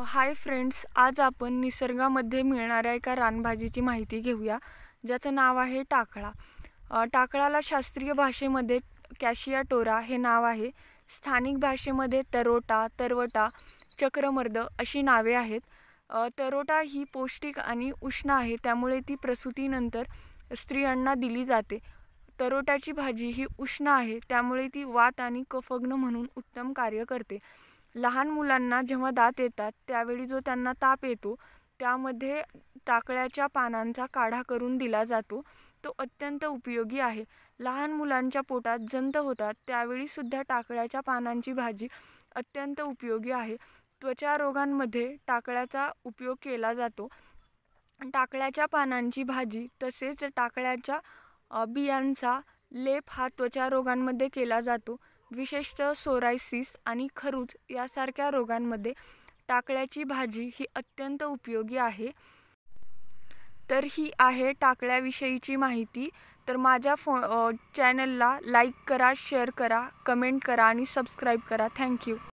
Hi friends, आज आपण निसर्गामध्ये मिळणाऱ्या एका रानभाजीची माहिती घेऊया, ज्याचं नाव आहे टाकळा. टाकळाला शास्त्रीय भाषेमध्ये कॅशिया टोरा हे नाव आहे. स्थानिक भाषेमध्ये तरोटा, तरवटा, चक्रमर्द अशी नावे आहेत. तरोटा ही पौष्टिक आणि उष्ण आहे, त्यामुळे ती प्रसूतीनंतर स्त्रियांना दिली जाते. तरोट्याची भाजी ही उष्ण आहे, त्यामुळे ती वात आणि कफग्न म्हणून उत्तम कार्य करते. लहान मुलांना जेव्हा दात येतात त्यावेळी जो त्यांना ताप येतो, त्यामध्ये टाकळ्याच्या पानांचा काढा करून दिला जातो. तो अत्यंत उपयोगी आहे. लहान मुलांच्या पोटात जंत होतात त्यावेळी सुद्धा टाकळ्याच्या पानांची भाजी अत्यंत उपयोगी आहे. त्वचा रोगांमध्ये टाकळ्याचा उपयोग केला जातो. टाकळ्याच्या पानांची भाजी तसेच टाकळ्याच्या बियांचा लेप हा त्वचा रोगांमध्ये केला जातो. विशेषतः सोरायसिस आणि खरूज यासारख्या रोगांमध्ये टाकळ्याची भाजी ही अत्यंत उपयोगी आहे. तर ही आहे टाकळ्याविषयीची माहिती. तर माझ्या चॅनलला लाईक करा, शेअर करा, कमेंट करा आणि सबस्क्राईब करा. थँक्यू.